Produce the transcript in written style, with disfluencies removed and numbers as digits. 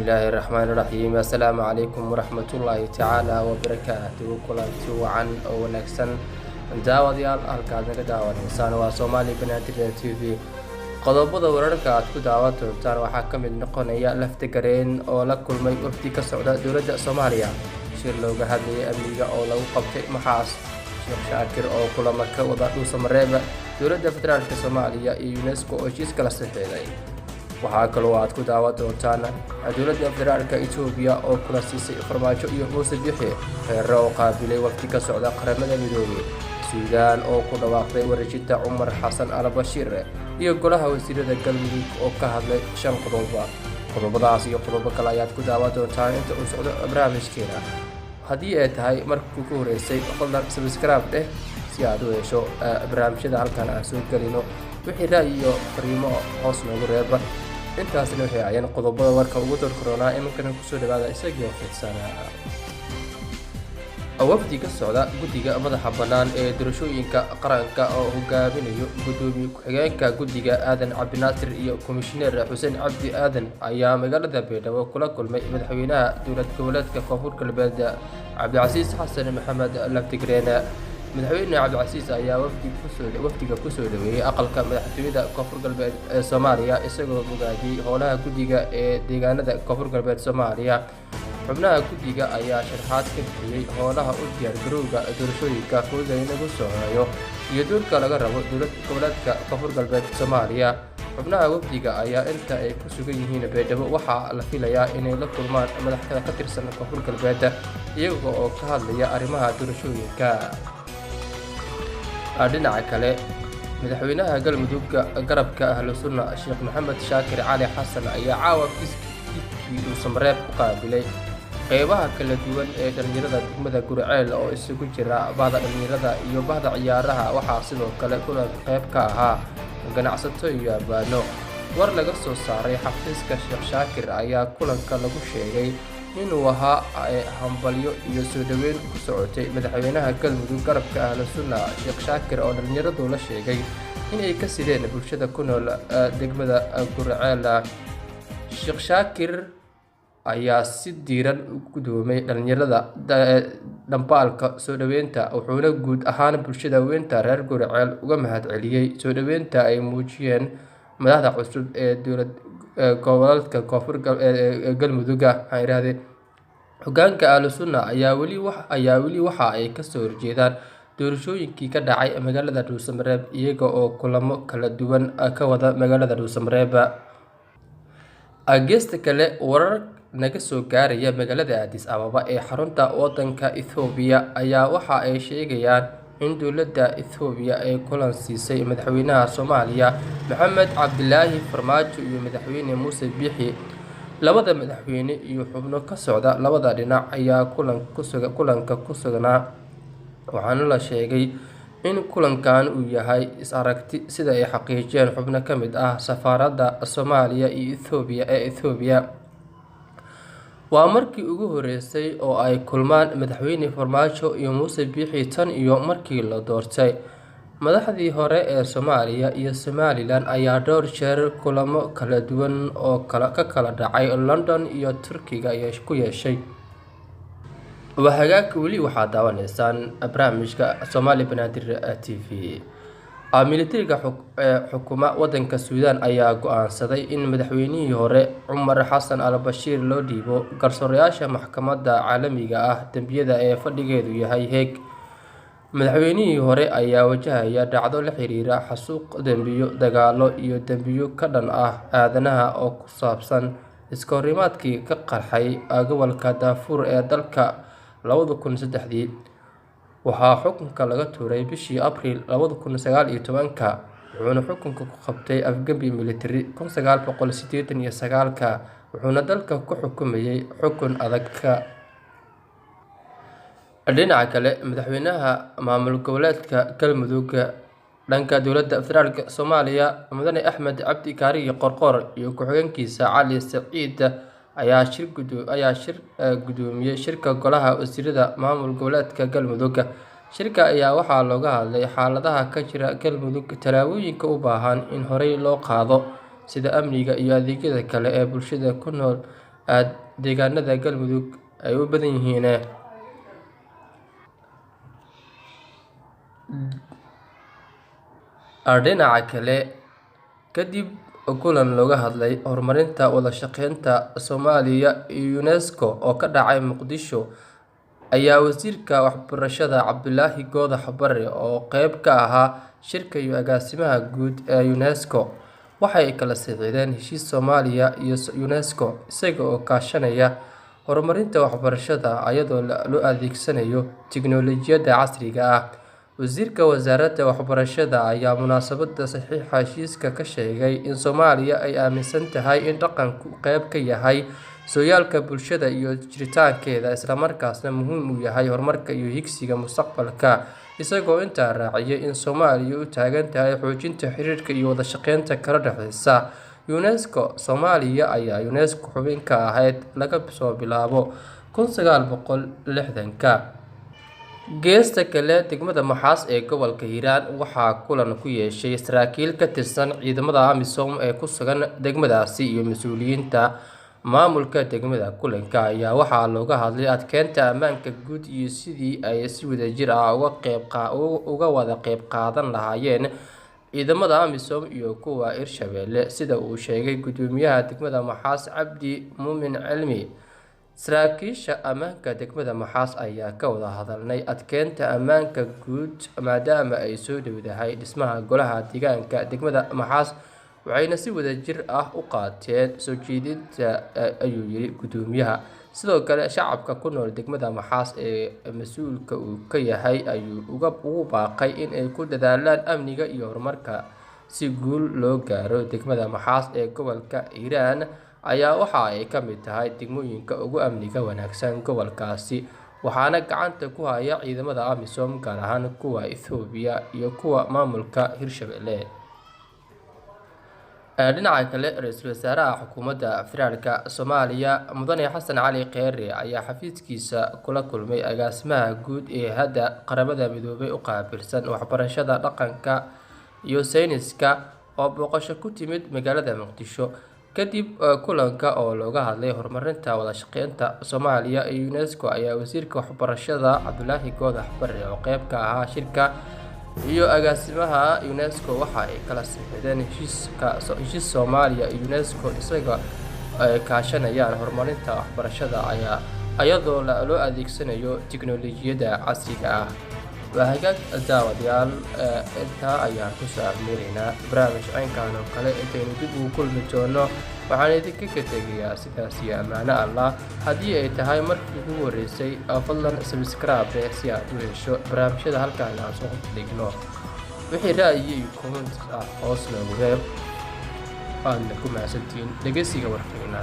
الله الرحمن الرحيم السلام عليكم ورحمة الله تعالى وبركاته كلانتي وعن ونكسن داوديال halkaad naga daawanaysaan waa Soomaali Banaadir TV qodobada wararka aad ku daawan doontaan waxaa ka mid noqonaya laftigareen oo la kulmay wafdi ka socda dowladda Soomaaliya shir looga hadlayay amniga oo lagu qabtay maxaas Sheekh Shaakir oo kulamo ka wada Dhuusamareeb dowladda federaalka Soomaaliya iyo UNESCO oo heshiis kala saxiixday waxaa kaloo aad ku daawan doontaan dowladda federaalka Itoobiya oo kula siisay farmaajo iyo Muuse Bixi xeer oo qaabilay wafdi ka socda qaramada midoobay Suudaan oo ku dhawaaqday wareejinta Umar Xasan al-Bashir iyo golaha wasiirada galmudug oo ka hadlay 5 qodobadaas iyo qodobo kale ayaad ku daawan doontaan inta uu socdo barnaamijkeena haddii ay tahay markii ugu horeysay fadlan subscribe si aad u hesho barnaamijyada halkan aan soo gelino wixii ra'yi iyo fariimo hoos noogu reeba intaasna waxay ayaan qodobada warka ugu doorkoonaa iminkan ku soo dhawaada isagoo fiirsana wafdi ka socda guddiga madaxa bannaan ee doorashooyinka qaranka oo hogaaminayo gudoomiye ku-xigeenka guddiga Aadan Cabdinaasir iyo komishineer Xuseen Cabdi Aadan ayaa magaalada Beledweyne kula kulmay madaxweynaha dowlad goboleedka Koonfur Galbeed Cabdicasiis Xasan Maxamed Laftigreen madaxweyne Cabdicasiis ayaa wafdiga ku soo dhaweeyay aqalka madaxtooyada Koonfur Galbeed ee Soomaaliya isagoo bogaadiyay howlaha guddiga ee deegaanada Koonfur Galbeed Soomaaliya xubnaha guddiga ayaa sharaxaad ka bixiyay howlaha u diyaargarowga doorashooyinka fudud ee lagu socdo iyo doorka laga rabo dowlad goboleedka Koonfur Galbeed Soomaaliya xubnaha wafdiga ayaa inta ay ku sugan yihiin Beledweyne waxaa la filayaa inay la kulmaan madaxda ka tirsan Koonfur Galbeed iyaga oo ka hadlaya arrimaha doorashooyinka dhinaca kale madaxweynaha galmudug garabka Ahlusunna Sheekh Maxamed Shaakir Cali Xasan ayaa caawa kiiskii Dhuusamareeb ku qaabilay qeybaha kala duwan ee dhalinyarada degmada Gurceel oo isugu jira bahda dhalinyarada iyo bahda ciyaaraha waxaa sidoo kale kulan qayb ka ahaa ganacsato iyo abaano war laga soo saaray xafiiska Sheekh Shaakir ayaa kulanka lagu sheegay inuu ahaa hambalyo iyo soo dhaweyn ku socotay madaxweynaha galmudug garabka Ahlusunna Sheekh Shaakir oo dhalinyaradu la sheegay inay ka sideen bulshada ku nool degmada Gurceel Sheekh Shaakir ayaa si diiran u gudoomay dhalinyarada dhambaalka soo dhaweynta wuxuuna guud ahaan bulshada weynta reer Gurceel uga mahadceliyay soo dhaweynta ay muujiyeen madaxda cusub ee dowlad goboleedka Koonfur Galmudug hoggaanka Ahlusunna ayaa weli waxa ay ka soo horjeedaan doorashooyinkii ka dhacay magaalada Dhuusamareeb iyaga oo kulamo kala duwan ka wada magaalada Dhuusamareeb geesta kale warar naga soo gaaraya magaalada Addis Ababa ee xarunta wadanka Itoobiya ayaa waxa ay sheegayaan in dowladda Itoobiya ay kulan siisay madaxweynaha Soomaaliya Maxamed Cabdilaahi Farmaajo iyo madaxweyne Muuse Bixi labada madaxweyne iyo xubno ka socda labada dhinac ayaa kulanka ku sugnaa waxaana la sheegay in kulankan uu yahay is-aragti sida ay xaqiijiyeen xubno ka mid ah safaaradda Soomaaliya iyo Itoobiya waa markii ugu horeysay oo ay kulmaan madaxweyne Farmaajo iyo Muuse Bixi tan iyo markii la doortay madaxdii hore ee Soomaaliya iyo Somaliland ayaa dhowr jeer kulamo kala duwan oo ka kala dhacay London iyo Turkiga ku yeeshay وهاجاك ولي waxaad daawanaysaan barnaamijka Soomaali Banaadir TV militariga xukuma wadanka Suudaan ayaa go'aansaday in madaxweynihii hore Umar Xasan al-Bashir loo dhiibo garsoorayaasha maxkamadda caalamiga ah dambiyada ee fadhigeedu yahay Hague madaxweynihii hore ayaa wajahaya dhacdo la xiriira xasuuq dambiyo dagaalo iyo dambiyo ka dhan ah aadanaha oo ku saabsan iskoorimaadkii ka qarxay gobolka Darfur ee dalka 2003 waxaa xukunka laga tuuray bishii Abriil 2019 wuxuuna xukunka ku qabtay afgembi military 1989 wuxuuna dalka ku xukumayay xukun adag dhinaca kale madaxweynaha maamul goboleedka Galmudug dhanka dowladda federaalka Soomaaliya mudane Axmed Cabdi Kaariye Qorqor iyo ku-xigeenkiisa Cali Saciid ayaa shir gudoomiyay shirka golaha wasiirada maamul goboleedka Galmudug shirka ayaa waxaa looga hadlay xaaladaha ka jira Galmudug talaabooyinka u baahan in horey loo qaado sida amniga iyo adeegyada kale ee bulshada ku nool deegaanada Galmudug ay u badan yihiin dhinaca kale. Kadib kulan looga hadlay horumarinta wada shaqeynta Soomaaliya iyo UNESCO oo ka dhacay Muqdisho ayaa wasiirka waxbarashada Cabdulaahi Goodax Bare oo qayb ka ahaa shirka iyo agaasimaha guud ee UNESCO waxay kala saxiixdeen heshiis Soomaaliya iyo UNESCO isaga oo kaashanaya horumarinta waxbarashada iyadoo loo adeegsanayo tiknoolajiyadda casriga ah. Wasiirka wasaaradda waxbarashada ayaa munaasabadda saxiixa heshiiska ka sheegay in Soomaaliya ay aaminsan tahay in dhaqanku qayb ka yahay sooyaalka bulshada iyo jiritaankeeda, isla markaasna muhiim u yahay horumarka iyo higsiga mustaqbalka, isagoo intaa raaciyay in Soomaaliya u taagan tahay xoojinta xiriirka iyo wada shaqeynta kala dhexeysa UNESCO. Soomaaliya ayaa UNESCO xubin ka ahayd laga soo bilaabo 1960-ka. Geesta kale, degmada Maxaas ee gobolka Hiiraan waxaa kulan ku yeeshay saraakiil ka tirsan ciidamada AMISOM ee ku sugan degmadaasi iyo mas'uuliyiinta maamulka degmada. Kulanka ayaa waxaa looga hadlay adkeynta ammaanka guud iyo sidii ay si wadajir ah uga wada qayb qaadan lahaayeen ciidamada AMISOM iyo kuwa Hirshabelle, sida uu sheegay gudoomiyaha degmada Maxaas Cabdi Muumin Cilmi. Saraakiisha ammaanka degmada Maxaas ayaa ka wada hadalnay adkeynta ammaanka guud maadaama ay soo dhowdahay dhismaha golaha deegaanka degmada Maxaas, waxayna si wadajir ah u qaateen soo jeedinta, ayuu yiri gudoomiyaha. Sidoo kale, shacabka ku nool degmada Maxaas ee mas'uulka uu ka yahay ayuu ugu baaqay in ay ku dadaalaan amniga iyo horumarka si guul loo gaaro. Degmada Maxaas ee gobolka Hiiraan ayaa waxa ay ka mid tahay degmooyinka ugu amniga wanaagsan gobolkaasi, waxaana gacanta ku haya ciidamada AMISOM, gaar ahaan kuwa Itoobiya iyo kuwa maamulka Hirshabelle. Dhinaca kale, Ra'iisul Wasaaraha Xukuumadda Federaalka Soomaaliya Mudane Xasan Cali Kheyre ayaa xafiiskiisa kula kulmay agaasimaha guud ee Hay'adda Qaramada Midoobay u qaabilsan waxbarashada, dhaqanka iyo sayniska oo booqasho ku timid magaalada Muqdisho. Kadib kulanka oo looga hadlay horumarinta wada shaqeynta Soomaaliya iyo UNESCO ayaa wasiirka waxbarashada Cabdulaahi Goodax Bare oo qayb ka ahaa shirka iyo agaasimaha UNESCO waxa ay kala saxiixdeen heshiis Soomaaliya iyo UNESCO isaga ay kaashanayaan horumarinta waxbarashada iyadoo loo adeegsanayo tiknoolajiyadda casriga ah. Hagaag daawadayaal, intaa ayaan ku soo afmeeraynaa barnaamij caynkan oo kale. Intaynu dib ugu kulmi doono waxaan idinka tegayaa sidaas iyo ammaano Allah. Haddii ay tahay markii ugu horeysay, fadlan subscribe si aad u hesho barnaamijyada halkaan aan soo dhigno. Wixii ra'yi iyo comment ah hoos noogu reeb. Waadna ku mahadsantihiin dhegeysiga warkayna.